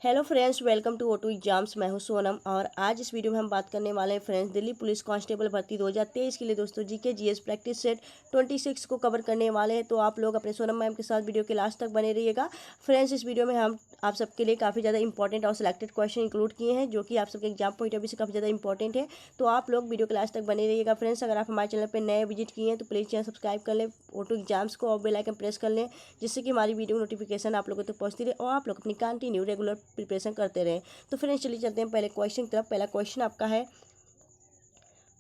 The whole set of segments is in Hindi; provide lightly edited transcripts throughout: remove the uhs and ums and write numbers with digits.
Hello friends, welcome to O2 exams. मैं हूं सोनम और आज इस वीडियो में हम बात करने वाले हैं फ्रेंड्स दिल्ली पुलिस कांस्टेबल भर्ती 2023 के लिए दोस्तों जीके जीएस प्रैक्टिस सेट 26 को कवर करने वाले हैं। तो आप लोग अपने सोनम मैम के साथ वीडियो के लास्ट तक बने रहिएगा। फ्रेंड्स, इस वीडियो में हम आप सबके लिए काफ़ी ज़्यादा इंपॉर्टेंट और सिलेक्टेड क्वेश्चन इंक्लूड किए हैं जो कि आप सबके एग्जाम पॉइंट ऑफ व्यू से काफ़ी ज़्यादा इंपॉर्टेंट है। तो आप लोग वीडियो के लास्ट तक बने रहिएगा। फ्रेंड्स, अगर आप हमारे चैनल पर नए विजिट किए हैं तो प्लीज़ चैनल सब्सक्राइब कर लें, O2 एग्जाम्स को और बेल आइकन प्रेस कर लें, जिससे कि हमारी वीडियो नोटिफिकेशन आप लोगों तक पहुंचती रहे और आप लोग अपनी कंटिन्यू रेगुलर प्रिपरेशन करते रहें। तो फ्रेंड्स, चलिए चलते हैं पहले क्वेश्चन की तरफ। पहला क्वेश्चन आपका है,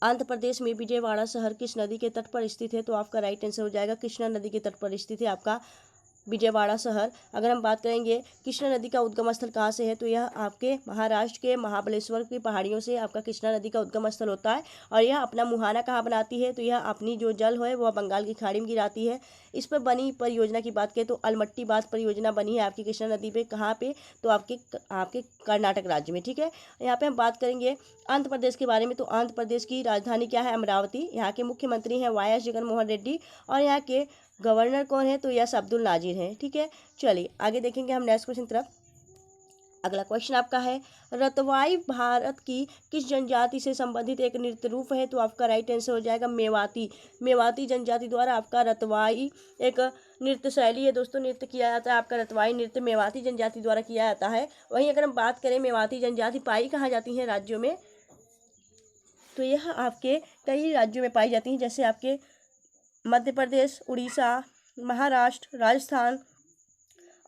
आंध्र प्रदेश में विजयवाड़ा शहर किस नदी के तट पर स्थित है? तो आपका राइट आंसर हो जाएगा कृष्णा नदी के तट पर स्थित है आपका विजयवाड़ा शहर। अगर हम बात करेंगे कृष्णा नदी का उद्गम स्थल कहाँ से है, तो यह आपके महाराष्ट्र के महाबलेश्वर की पहाड़ियों से आपका कृष्णा नदी का उद्गम स्थल होता है। और यह अपना मुहाना कहाँ बनाती है, तो यह अपनी जो जल है वह बंगाल की खाड़ी में गिराती है। इस पर बनी परियोजना की बात करें तो अलमट्टी बांध परियोजना बनी है आपकी कृष्णा नदी पे। कहाँ पे, तो आपके कर्नाटक राज्य में। ठीक है, यहाँ पे हम बात करेंगे आंध्र प्रदेश के बारे में। तो आंध्र प्रदेश की राजधानी क्या है? अमरावती। यहाँ के मुख्यमंत्री हैं वाई एस जगनमोहन रेड्डी और यहाँ के गवर्नर कौन है? तो यस अब्दुल नाजिर हैं। ठीक है, चलिए आगे देखेंगे हम नेक्स्ट क्वेश्चन तरफ। अगला क्वेश्चन आपका है, रतवाई भारत की किस जनजाति से संबंधित एक नृत्य रूप है? तो आपका राइट आंसर हो जाएगा मेवाती। मेवाती जनजाति द्वारा आपका रतवाई एक नृत्य शैली है दोस्तों, नृत्य किया जाता है। आपका रतवाई नृत्य मेवाती जनजाति द्वारा किया जाता है। वहीं अगर हम बात करें मेवाती जनजाति पाई कहाँ जाती है राज्यों में, तो यह आपके कई राज्यों में पाई जाती हैं, जैसे आपके मध्य प्रदेश, उड़ीसा, महाराष्ट्र, राजस्थान,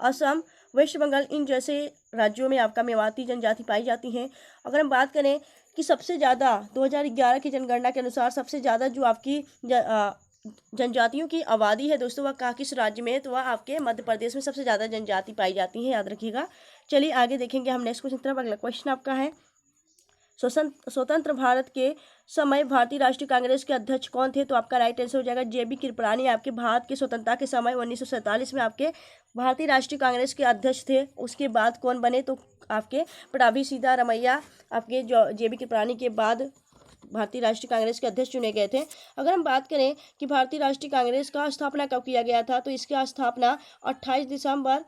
असम, वेस्ट बंगाल, इन जैसे राज्यों में आपका मेवाती जनजाति पाई जाती हैं। अगर हम बात करें कि सबसे ज़्यादा 2011 की जनगणना के अनुसार सबसे ज़्यादा जो आपकी जनजातियों की आबादी है दोस्तों, वह किस राज्य में है? तो वह आपके मध्य प्रदेश में सबसे ज़्यादा जनजाति पाई जाती हैं, याद रखिएगा। चलिए आगे देखेंगे हम नेक्स्ट क्वेश्चन तरफ। अगला क्वेश्चन आपका है, स्वतंत्र भारत के समय भारतीय राष्ट्रीय कांग्रेस के अध्यक्ष कौन थे? तो आपका राइट आंसर हो जाएगा JB कृपलानी। आपके भारत की स्वतंत्रता के समय 1947 में आपके भारतीय राष्ट्रीय कांग्रेस के अध्यक्ष थे। उसके बाद कौन बने? तो आपके पट्टाभी सीतारमैया आपके जो JB कृपलानी के बाद भारतीय राष्ट्रीय कांग्रेस के अध्यक्ष चुने गए थे। अगर हम बात करें कि भारतीय राष्ट्रीय कांग्रेस का स्थापना कब किया गया था, तो इसका स्थापना 28 दिसंबर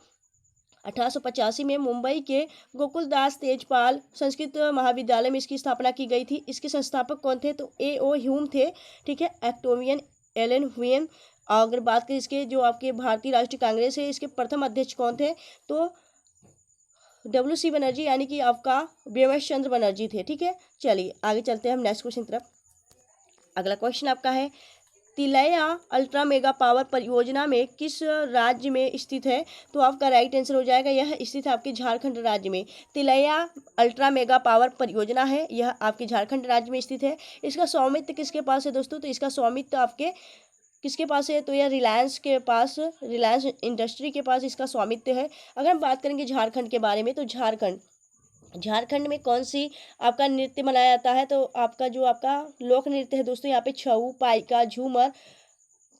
1885 में मुंबई के गोकुलदास तेजपाल संस्कृत महाविद्यालय में इसकी स्थापना की गई थी। इसके संस्थापक कौन थे? तो A.O. ह्यूम थे। ठीक है, एक्टोवियन एलन ह्यूम। अगर बात करें इसके जो आपके भारतीय राष्ट्रीय कांग्रेस है, इसके प्रथम अध्यक्ष कौन थे? तो WC बनर्जी, यानी कि आपका व्यवेश चंद्र बनर्जी थे। ठीक है, चलिए आगे चलते हैं हम नेक्स्ट क्वेश्चन तरफ। अगला क्वेश्चन आपका है, तिलैया अल्ट्रा मेगा पावर परियोजना में किस राज्य में स्थित है? तो आपका राइट आंसर हो जाएगा, यह स्थित है आपके झारखंड राज्य में। तिलैया अल्ट्रा मेगा पावर परियोजना है, यह आपके झारखंड राज्य में स्थित है। इसका स्वामित्व किसके पास है दोस्तों? तो इसका स्वामित्व आपके किसके पास है? तो यह रिलायंस के पास, रिलायंस इंडस्ट्री के पास इसका स्वामित्व है। अगर हम बात करेंगे झारखंड के बारे में, तो झारखंड में कौन सी आपका नृत्य मनाया जाता है? तो आपका जो आपका लोक नृत्य है दोस्तों, यहाँ पे छऊ, पाइका, झूमर,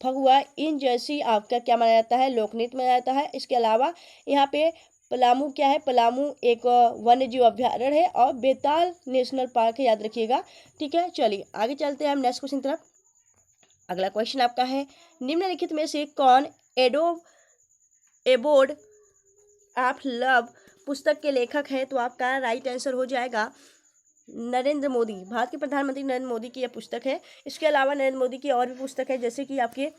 फगुआ, इन जैसी आपका क्या मनाया जाता है? लोक नृत्य मनाया जाता है। इसके अलावा यहाँ पे पलामू क्या है? पलामू एक वन्य जीव अभ्यारण्य है और बेताल नेशनल पार्क है, याद रखिएगा। ठीक है, चलिए आगे चलते हैं हम नेक्स्ट क्वेश्चन तरफ। अगला क्वेश्चन आपका है, निम्नलिखित में से कौन एबोर्ड ऑफ लव पुस्तक के लेखक है? तो आपका राइट आंसर हो जाएगा नरेंद्र मोदी। भारत के प्रधानमंत्री नरेंद्र मोदी की यह पुस्तक है। इसके अलावा नरेंद्र मोदी की और भी पुस्तक है, जैसे कि आपके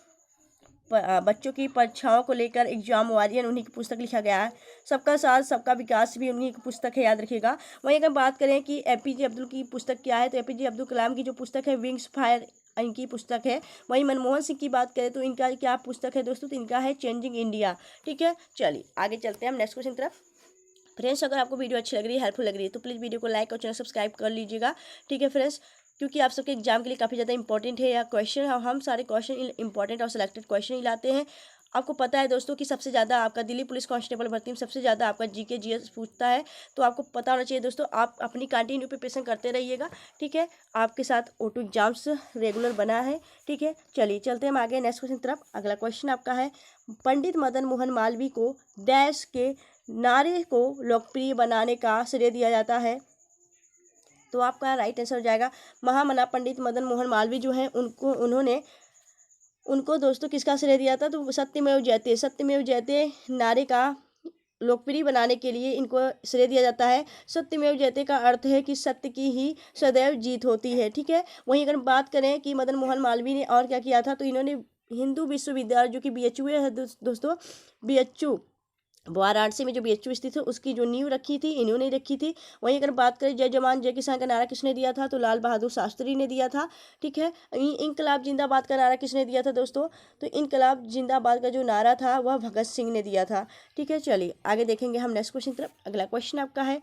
बच्चों की परीक्षाओं को लेकर एग्जाम वॉरियर, उन्हीं की पुस्तक लिखा गया है। सबका साथ सबका विकास भी उन्हीं की पुस्तक है, याद रखिएगा। वहीं अगर बात करें कि APJ अब्दुल की पुस्तक क्या है, तो APJ अब्दुल कलाम की जो पुस्तक है विंग्स फायर, इनकी पुस्तक है। वहीं मनमोहन सिंह की बात करें तो इनका क्या पुस्तक है दोस्तों? तो इनका है चेंजिंग इंडिया। ठीक है, चलिए आगे चलते हैं हम नेक्स्ट क्वेश्चन तरफ। फ्रेंड्स, अगर आपको वीडियो अच्छी लग रही है, हेल्पफुल लग रही है, तो प्लीज़ वीडियो को लाइक और चैनल सब्सक्राइब कर लीजिएगा। ठीक है फ्रेंड्स, क्योंकि आप सबके एग्जाम के लिए काफ़ी ज़्यादा इंपॉर्टेंट है या क्वेश्चन, हम सारे क्वेश्चन इंपॉर्टेंट और सिलेक्टेड क्वेश्चन ही लाते हैं। आपको पता है दोस्तों कि सबसे ज़्यादा आपका दिल्ली पुलिस कांस्टेबल भर्ती में सबसे ज़्यादा आपका GK GS पूछता है, तो आपको पता होना चाहिए दोस्तों। आप अपनी कंटिन्यू प्रिपरेशन करते रहिएगा। ठीक है, आपके साथ O2 एग्जाम्स रेगुलर बना है। ठीक है, चलिए चलते हैं हम आगे नेक्स्ट क्वेश्चन तरफ। अगला क्वेश्चन आपका है, पंडित मदन मोहन मालवीय को डैश के नारे को लोकप्रिय बनाने का श्रेय दिया जाता है? तो आपका राइट आंसर हो जाएगा महामना पंडित मदन मोहन मालवीय जो है उनको दोस्तों किसका श्रेय दिया था? तो सत्यमेव जयते नारे का लोकप्रिय बनाने के लिए इनको श्रेय दिया जाता है। सत्यमेव जयते का अर्थ है कि सत्य की ही सदैव जीत होती है, ठीक है। वहीं अगर बात करें कि मदन मोहन मालवीय ने और क्या किया था, तो इन्होंने हिंदू विश्वविद्यालय जो कि BHU है दोस्तों, BHU वाराणसी में जो BHU स्थित है उसकी जो नींव रखी थी इन्होंने रखी थी। वहीं अगर बात करें जय जवान जय किसान का नारा किसने दिया था, तो लाल बहादुर शास्त्री ने दिया था, ठीक है। इनकलाब जिंदाबाद का नारा किसने दिया था दोस्तों, तो इनकलाब जिंदाबाद का जो नारा था वह भगत सिंह ने दिया था, ठीक है। चलिए आगे देखेंगे हम नेक्स्ट क्वेश्चन तरफ। अगला क्वेश्चन आपका है,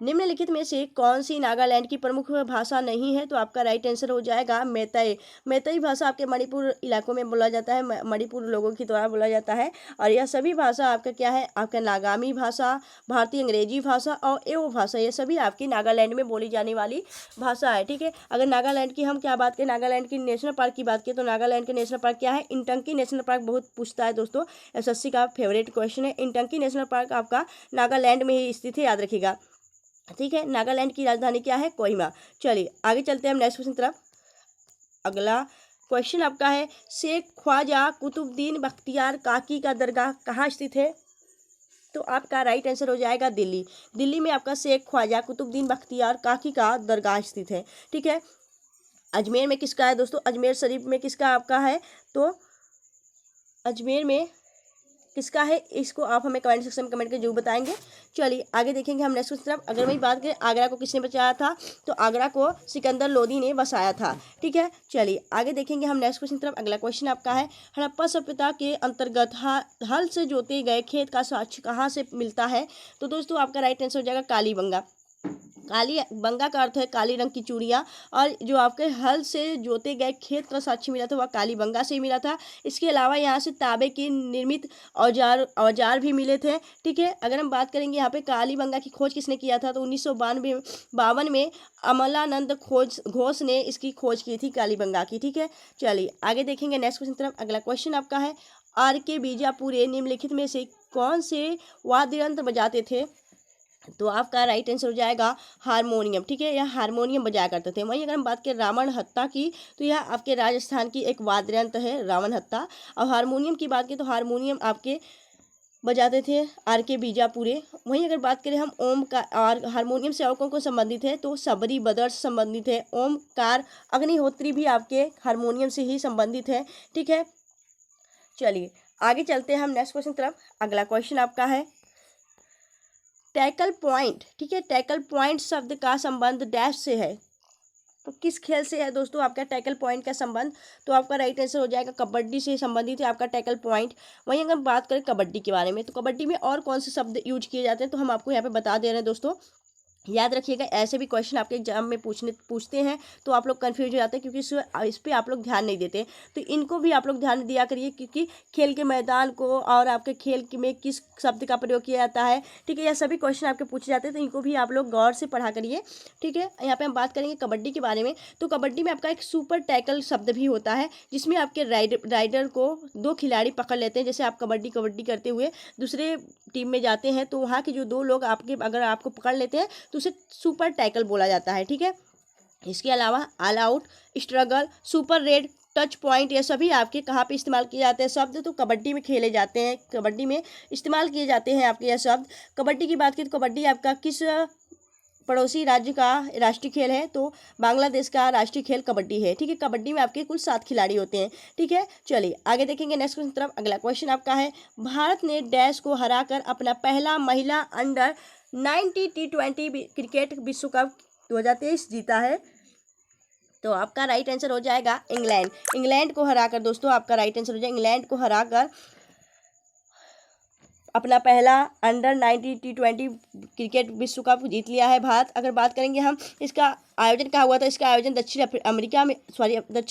निम्नलिखित में से कौन सी नागालैंड की प्रमुख भाषा नहीं है, तो आपका राइट आंसर हो जाएगा मैतेई। मैतेई भाषा आपके मणिपुर इलाकों में बोला जाता है, मणिपुर लोगों के द्वारा बोला जाता है। और यह सभी भाषा आपका क्या है, आपका नागामी भाषा, भारतीय अंग्रेजी भाषा और एवो भाषा, ये सभी आपकी नागालैंड में बोली जाने वाली भाषा है, ठीक है। अगर नागालैंड की हम क्या बात करें, नागालैंड की नेशनल पार्क की बात करें, तो नागालैंड के नेशनल पार्क क्या है, इंटंकी नेशनल पार्क बहुत पूछता है दोस्तों, SSC का फेवरेट क्वेश्चन है। इंटंकी नेशनल पार्क आपका नागालैंड में ही स्थित है, याद रखिएगा, ठीक है। नागालैंड की राजधानी क्या है, कोहिमा। चलिए आगे चलते हैं हम नेक्स्ट क्वेश्चन तरफ। अगला क्वेश्चन आपका है, शेख ख्वाजा कुतुबुद्दीन बख्तियार काकी का दरगाह कहाँ स्थित है, तो आपका राइट आंसर हो जाएगा दिल्ली। दिल्ली में आपका शेख ख्वाजा कुतुबुद्दीन बख्तियार काकी का दरगाह स्थित है, ठीक है। अजमेर में किसका है दोस्तों, अजमेर शरीफ में किसका आपका है, तो अजमेर में किसका है, इसको आप हमें कमेंट सेक्शन में कमेंट करके जरूर बताएंगे। चलिए आगे देखेंगे हम नेक्स्ट क्वेश्चन तरफ। अगर वही बात करें आगरा को किसने बचाया था, तो आगरा को सिकंदर लोदी ने बसाया था, ठीक है। चलिए आगे देखेंगे हम नेक्स्ट क्वेश्चन तरफ। अगला क्वेश्चन आपका है, हड़प्पा सभ्यता के अंतर्गत हल से जोते गए खेत का साक्ष्य कहाँ से मिलता है, तो दोस्तों आपका राइट आंसर हो जाएगा कालीबंगा। काली बंगा का अर्थ है काली रंग की चूड़ियाँ, और जो आपके हल से जोते गए खेत का साक्ष्य मिला था वह कालीबंगा से मिला था। इसके अलावा यहाँ से तांबे की निर्मित औजार भी मिले थे, ठीक है। अगर हम बात करेंगे यहाँ पे कालीबंगा की खोज किसने किया था, तो 1952 में अमलानंद घोष ने इसकी खोज की थी कालीबंगा की, ठीक है। चलिए आगे देखेंगे नेक्स्ट क्वेश्चन तरफ। अगला क्वेश्चन आपका है, RK बीजापुरे निम्नलिखित में से कौन से वाद्य यंत्र बजाते थे, तो आपका राइट आंसर हो जाएगा हारमोनियम, ठीक है। यह हारमोनियम बजाया करते थे। वहीं अगर हम बात करें रावण हत्ता की, तो यह आपके राजस्थान की एक वाद्य यंत्र है रावण हत्ता। और हारमोनियम की बात करें तो हारमोनियम आपके बजाते थे RK बीजापुरे। वहीं अगर बात करें हम ओम का और हारमोनियम से और कौन कौन संबंधित है, तो सबरी बदर से संबंधित है, ओमकार अग्निहोत्री भी आपके हारमोनियम से ही संबंधित है, ठीक है। चलिए आगे चलते हैं हम नेक्स्ट क्वेश्चन तरफ। अगला क्वेश्चन आपका है, टैकल पॉइंट, ठीक है। टैकल पॉइंट शब्द का संबंध डैश से है, तो किस खेल से है दोस्तों आपका टैकल पॉइंट का संबंध, तो आपका राइट आंसर हो जाएगा कबड्डी से संबंधित है आपका टैकल पॉइंट। वहीं अगर बात करें कबड्डी के बारे में, तो कबड्डी में और कौन से शब्द यूज किए जाते हैं, तो हम आपको यहाँ पे बता दे रहे हैं दोस्तों, याद रखिएगा। ऐसे भी क्वेश्चन आपके एग्जाम में पूछते हैं तो आप लोग कंफ्यूज हो जाते हैं, क्योंकि इस पर आप लोग ध्यान नहीं देते। तो इनको भी आप लोग ध्यान दिया करिए, क्योंकि खेल के मैदान को और आपके खेल में किस शब्द का प्रयोग किया जाता है, ठीक है, यह सभी क्वेश्चन आपके पूछे जाते हैं, तो इनको भी आप लोग गौर से पढ़ा करिए, ठीक है। यहाँ पे हम बात करेंगे कबड्डी के बारे में। तो कबड्डी में आपका एक सुपर टैकल शब्द भी होता है, जिसमें आपके राइडर को दो खिलाड़ी पकड़ लेते हैं। जैसे आप कबड्डी करते हुए दूसरे टीम में जाते हैं, तो वहाँ के जो दो लोग अगर आपको पकड़ लेते हैं तो उसे सुपर टैकल बोला जाता है, ठीक है। इसके अलावा all out, struggle, super red, touch point, ये सभी आपके कहाँ पे इस्तेमाल किए जाते हैं शब्द, तो कबड्डी में खेले जाते हैं, कबड्डी में इस्तेमाल किए जाते हैं आपके यह शब्द। कबड्डी की बात करें तो कबड्डी आपका किस पड़ोसी राज्य का राष्ट्रीय खेल है, तो बांग्लादेश का राष्ट्रीय खेल कबड्डी है, ठीक है। कबड्डी में आपके कुल 7 खिलाड़ी होते हैं, ठीक है। चलिए आगे देखेंगे नेक्स्ट क्वेश्चन तरफ। अगला क्वेश्चन आपका है, भारत ने डैश को हराकर अपना पहला महिला अंडर 90 T20 क्रिकेट विश्व कप 2023 जीता है, तो आपका राइट आंसर हो जाएगा इंग्लैंड। इंग्लैंड को हराकर दोस्तों आपका राइट आंसर हो जाएगा, इंग्लैंड को हराकर अपना पहला अंडर 90 T20 क्रिकेट विश्व कप जीत लिया है भारत। अगर बात करेंगे हम इसका आयोजन कहाँ हुआ था, इसका आयोजन दक्षिण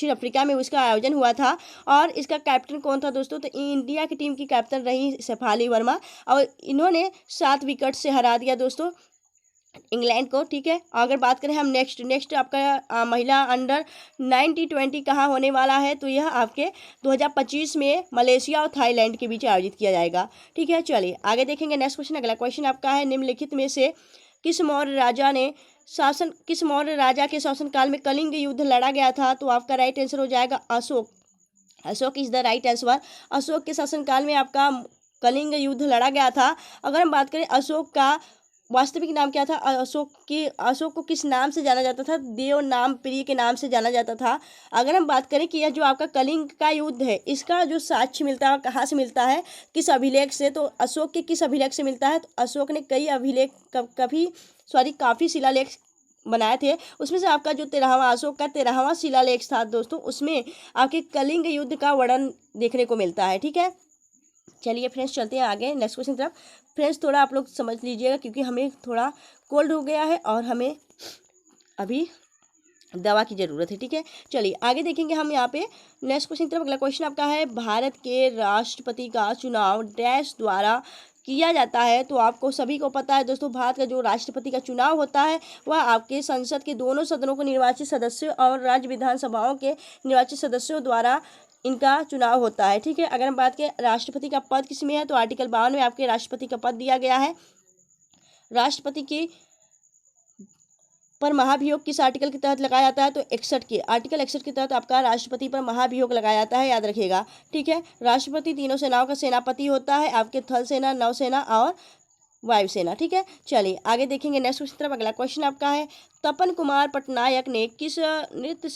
अफ्रीका में इसका आयोजन हुआ था। और इसका कैप्टन कौन था दोस्तों, तो इंडिया की टीम की कैप्टन रही शेफाली वर्मा, और इन्होंने 7 विकेट से हरा दिया दोस्तों इंग्लैंड को, ठीक है। अगर बात करें हम नेक्स्ट आपका महिला अंडर 90 T20 कहाँ होने वाला है, तो यह आपके 2025 में मलेशिया और थाईलैंड के बीच आयोजित किया जाएगा, ठीक है। चलिए आगे देखेंगे नेक्स्ट क्वेश्चन। अगला क्वेश्चन आपका है, निम्नलिखित में से किस मौर्य राजा के शासनकाल में कलिंग युद्ध लड़ा गया था, तो आपका राइट आंसर हो जाएगा Ashok. Ashok is the right answer. Ashok के शासनकाल में आपका कलिंग युद्ध लड़ा गया था। अगर हम बात करें अशोक का वास्तविक नाम क्या था, अशोक को किस नाम से जाना जाता था, देव नाम प्रिय के नाम से जाना जाता था। अगर हम बात करें कि यह जो आपका कलिंग का युद्ध है, इसका जो साक्ष्य मिलता है कहाँ से मिलता है, किस अभिलेख से, तो अशोक के किस अभिलेख से मिलता है, तो अशोक ने कई अभिलेख काफ़ी शिलालेख बनाए थे। उसमें से आपका जो 13वां अशोक का 13वां शिलालेख था दोस्तों, उसमें आपके कलिंग युद्ध का वर्णन देखने को मिलता है। ठीक है, चलिए फ्रेंड्स चलते हैं आगे नेक्स्ट क्वेश्चन की तरफ। फ्रेंड्स थोड़ा आप लोग समझ लीजिएगा क्योंकि हमें थोड़ा कोल्ड हो गया है और हमें अभी दवा की ज़रूरत है। ठीक है, चलिए आगे देखेंगे हम यहाँ पे नेक्स्ट क्वेश्चन की तरफ। अगला क्वेश्चन आपका है, भारत के राष्ट्रपति का चुनाव डैश द्वारा किया जाता है। तो आपको सभी को पता है दोस्तों, भारत का जो राष्ट्रपति का चुनाव होता है वह आपके संसद के दोनों सदनों को निर्वाचित सदस्यों और राज्य विधानसभाओं के निर्वाचित सदस्यों द्वारा इनका चुनाव होता है। ठीक है, अगर हम बात करें राष्ट्रपति का पद किस में है, तो आर्टिकल 52 में आपके राष्ट्रपति का पद दिया गया है। राष्ट्रपति की पर महाभियोग किस आर्टिकल के तहत लगाया जाता है, तो 61 के आर्टिकल 61 के तहत आपका राष्ट्रपति पर महाभियोग लगाया जाता है, याद रखिएगा। ठीक है, राष्ट्रपति तीनों सेनाओं का सेनापति होता है, आपके थल सेना, नौसेना और वायुसेना। ठीक है, चलिए आगे देखेंगे नेक्स्ट क्वेश्चन तरफ। अगला क्वेश्चन आपका है, तपन कुमार पटनायक ने किस नृत्य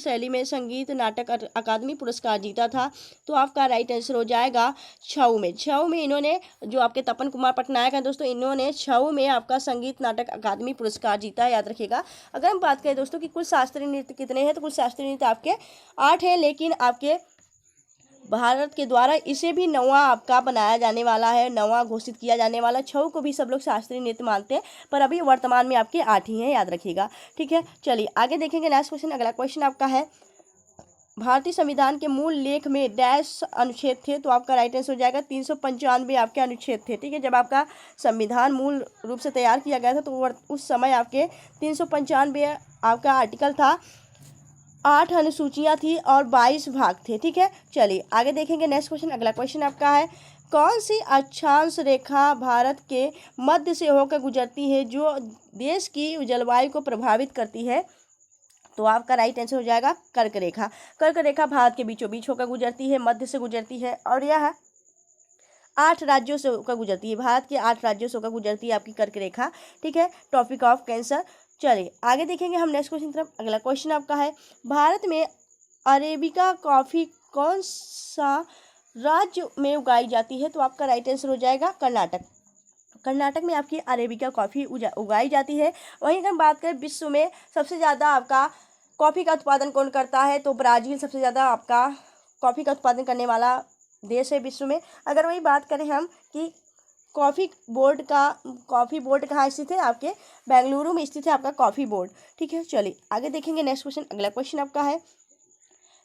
शैली में संगीत नाटक अकादमी पुरस्कार जीता था, तो आपका राइट आंसर हो जाएगा छऊ में इन्होंने, जो आपके तपन कुमार पटनायक हैं दोस्तों, इन्होंने छऊ में आपका संगीत नाटक अकादमी पुरस्कार जीता है, याद रखिएगा। अगर हम बात करें दोस्तों कि कुल शास्त्रीय नृत्य कितने हैं, तो कुल शास्त्रीय नृत्य आपके 8 हैं, लेकिन आपके भारत के द्वारा इसे भी नवा आपका बनाया जाने वाला है, नवा घोषित किया जाने वाला। छऊ को भी सब लोग शास्त्रीय नृत्य मानते हैं, पर अभी वर्तमान में आपके 8 ही हैं, याद रखिएगा। ठीक है, चलिए आगे देखेंगे नेक्स्ट क्वेश्चन। अगला क्वेश्चन आपका है, भारतीय संविधान के मूल लेख में डैश अनुच्छेद थे, तो आपका राइट आंसर हो जाएगा 395 आपके अनुच्छेद थे। ठीक है, जब आपका संविधान मूल रूप से तैयार किया गया था तो उस समय आपके 395 आपका आर्टिकल था, 8 अनुसूचियाँ थी और 22 भाग थे। ठीक है, चलिए आगे देखेंगे नेक्स्ट क्वेश्चन। अगला क्वेश्चन आपका है, कौन सी अक्षांश रेखा भारत के मध्य से होकर गुजरती है जो देश की जलवायु को प्रभावित करती है, तो आपका राइट आंसर हो जाएगा कर्क रेखा। कर्क रेखा भारत के बीचों बीच होकर गुजरती है, मध्य से गुजरती है और यह 8 राज्यों से होकर गुजरती है, भारत के 8 राज्यों से होकर गुजरती है आपकी कर्क रेखा। ठीक है, टॉपिक ऑफ कैंसर। चलिए आगे देखेंगे हम नेक्स्ट क्वेश्चन तरफ। अगला क्वेश्चन आपका है, भारत में अरेबिका कॉफ़ी कौन सा राज्य में उगाई जाती है, तो आपका राइट आंसर हो जाएगा कर्नाटक। कर्नाटक में आपकी अरेबिका कॉफ़ी उगाई जाती है। वहीं अगर हम बात करें विश्व में सबसे ज़्यादा आपका कॉफ़ी का उत्पादन कौन करता है, तो ब्राज़ील सबसे ज़्यादा आपका कॉफ़ी का उत्पादन करने वाला देश है विश्व में। अगर वही बात करें हम कि कॉफ़ी बोर्ड कहाँ स्थित है, आपके बेंगलुरु में स्थित है आपका कॉफ़ी बोर्ड। ठीक है, चलिए आगे देखेंगे नेक्स्ट क्वेश्चन। अगला क्वेश्चन आपका है,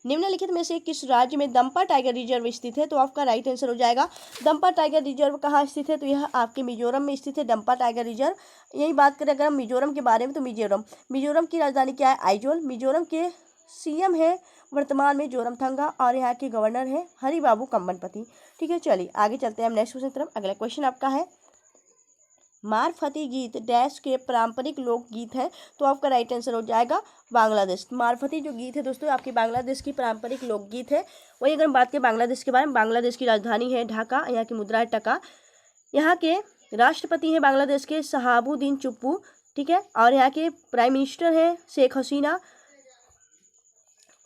निम्नलिखित में से किस राज्य में दंपा टाइगर रिजर्व स्थित है, तो आपका राइट आंसर हो जाएगा दंपा टाइगर रिजर्व कहाँ स्थित है, तो यह आपके मिजोरम में स्थित है दंपा टाइगर रिजर्व। यही बात करें अगर हम मिजोरम के बारे में, तो मिजोरम की राजधानी क्या है, आइजोल। मिजोरम के सीएम है वर्तमान में जोरमथंगा और यहाँ के गवर्नर हैं हरिबाबू कंबनपति। ठीक है, चलिए आगे चलते हैं हम नेक्स्ट क्वेश्चन तरफ। अगला क्वेश्चन आपका है, मारफती गीत डैश के पारंपरिक लोकगीत है, तो आपका राइट आंसर हो जाएगा बांग्लादेश। मारफती जो गीत है दोस्तों आपकी बांग्लादेश की पारंपरिक लोकगीत है। वही अगर हम बात करें बांग्लादेश के बारे में, बांग्लादेश की राजधानी है ढाका, यहाँ की मुद्रा है टका। यहाँ के राष्ट्रपति हैं बांग्लादेश के शहाबुद्दीन चुप्पू। ठीक है, और यहाँ के प्राइम मिनिस्टर हैं शेख हसीना।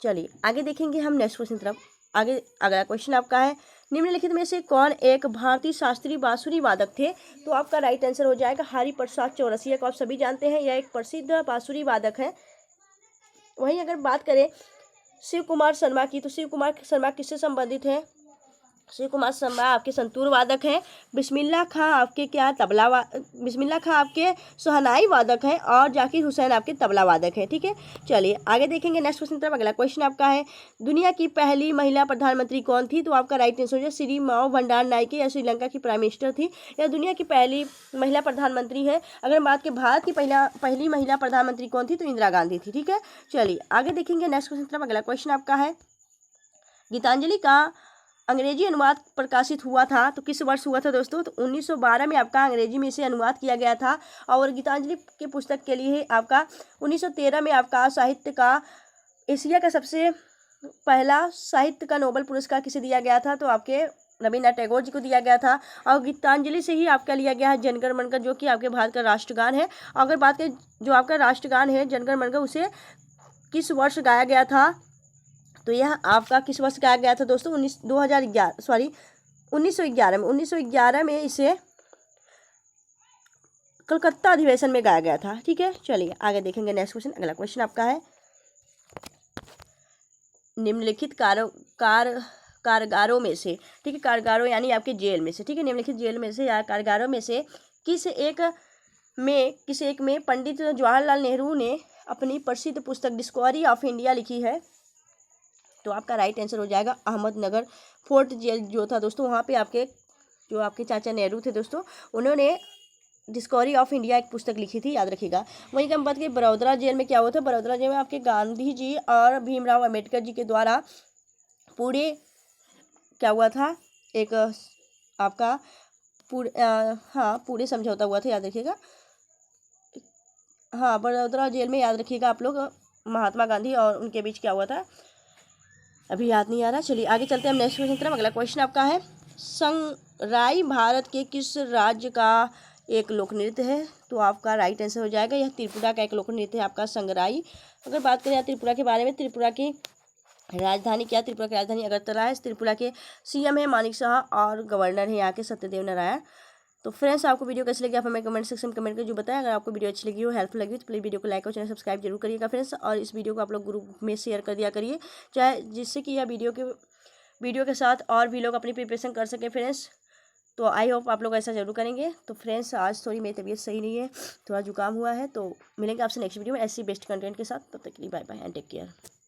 चलिए आगे देखेंगे हम नेक्स्ट क्वेश्चन तरफ। आगे अगला क्वेश्चन आपका है, निम्नलिखित में से कौन एक भारतीय शास्त्रीय बांसुरी वादक थे, तो आपका राइट आंसर हो जाएगा हरि प्रसाद चौरसिया को आप सभी जानते हैं, यह एक प्रसिद्ध बांसुरी वादक है। वहीं अगर बात करें शिव कुमार शर्मा की, तो शिव कुमार शर्मा किससे संबंधित है, शिव कुमार शर्मा आपके संतूर वादक हैं। बिस्मिल्लाह खां आपके बिस्मिल्लाह खां आपके शहनाई वादक हैं और जाकिर हुसैन आपके तबला वादक हैं। ठीक है, चलिए आगे देखेंगे नेक्स्ट क्वेश्चन तरफ। अगला क्वेश्चन आपका है, दुनिया की पहली महिला प्रधानमंत्री कौन थी, तो आपका राइट आंसर है श्री माओ भंडार नायके, या श्रीलंका की प्राइम मिनिस्टर थी। यह दुनिया की पहली महिला प्रधानमंत्री है। अगर हम बात करें भारत की पहली महिला प्रधानमंत्री कौन थी, तो इंदिरा गांधी थी। ठीक है, चलिए आगे देखेंगे नेक्स्ट क्वेश्चन तरफ। अगला क्वेश्चन आपका है, गीतांजलि का अंग्रेजी अनुवाद प्रकाशित हुआ था तो किस वर्ष हुआ था दोस्तों, तो 1912 में आपका अंग्रेजी में इसे अनुवाद किया गया था। और गीतांजलि के पुस्तक के लिए आपका 1913 में आपका साहित्य का एशिया का सबसे पहला साहित्य का नोबेल पुरस्कार किसे दिया गया था, तो आपके रविन्द्रनाथ टैगोर जी को दिया गया था। और गीतांजलि से ही आपका लिया गया है जनगण मन का, जो कि आपके भारत का राष्ट्रगान है। अगर बात करें जो आपका राष्ट्रगान है जनगण मन का, उसे किस वर्ष गाया गया था, तो यह आपका किस वर्ष गाया गया था दोस्तों, 1911 में इसे कलकत्ता अधिवेशन में गाया गया था। ठीक है, चलिए आगे देखेंगे नेक्स्ट क्वेश्चन। अगला क्वेश्चन आपका है, निम्नलिखित कारागारों में से, ठीक है, कारागारों यानी आपके जेल में से, ठीक है, निम्नलिखित जेल में से या कारागारों में से किस एक में पंडित जवाहरलाल नेहरू ने अपनी प्रसिद्ध पुस्तक डिस्कवरी ऑफ इंडिया लिखी है। तो आपका राइट आंसर हो जाएगा अहमदनगर फोर्ट जेल जो था दोस्तों, वहाँ पे आपके चाचा नेहरू थे दोस्तों, उन्होंने डिस्कवरी ऑफ इंडिया एक पुस्तक लिखी थी, याद रखिएगा। वहीं की हम बात करें बड़ौदा जेल में क्या हुआ था, बड़ौदा जेल में आपके गांधी जी और भीमराव अम्बेडकर जी के द्वारा पूरे क्या हुआ था, एक आपका पूरे समझौता हुआ था, याद रखिएगा। हाँ, बड़ौदा जेल में याद रखिएगा आप लोग, महात्मा गांधी और उनके बीच क्या हुआ था, अभी याद नहीं आ रहा। चलिए आगे चलते हैं हम नेक्स्ट क्वेश्चन की तरफ। अगला क्वेश्चन आपका है, संगराई भारत के किस राज्य का एक लोक नृत्य है। तो आपका राइट आंसर हो जाएगा, यह त्रिपुरा का एक लोक नृत्य है आपका संगराई। अगर बात करें त्रिपुरा के बारे में, त्रिपुरा की राजधानी क्या, त्रिपुरा की राजधानी अगरतला है। त्रिपुरा के सीएम है मानिक शाह और गवर्नर है यहाँ के सत्यदेव नारायण। तो फ्रेंड्स, आपको वीडियो कैसी लगी आप हमें कमेंट सेक्शन में कमेंट कर जो बताएं। अगर आपको वीडियो अच्छी लगी हो, हेल्पफुल लगी हो, तो प्लीज़ वीडियो को लाइक और चैनल सब्सक्राइब जरूर करिएगा फ्रेंड्स। और इस वीडियो को आप लोग ग्रुप में शेयर कर दिया करिए, चाहे जिससे कि यह वीडियो के साथ और भी लोग अपनी प्रिपरेशन कर सकें फ्रेंड्स। तो आई होप आप लोग ऐसा जरूर करेंगे। तो फ्रेंड्स, आज थोड़ी मेरी तबीयत सही नहीं है, थोड़ा जुकाम हुआ है। तो मिलेंगे आपसे नेक्स्ट वीडियो में ऐसी बेस्ट कंटेंट के साथ। तब तक के लिए bye bye and take care.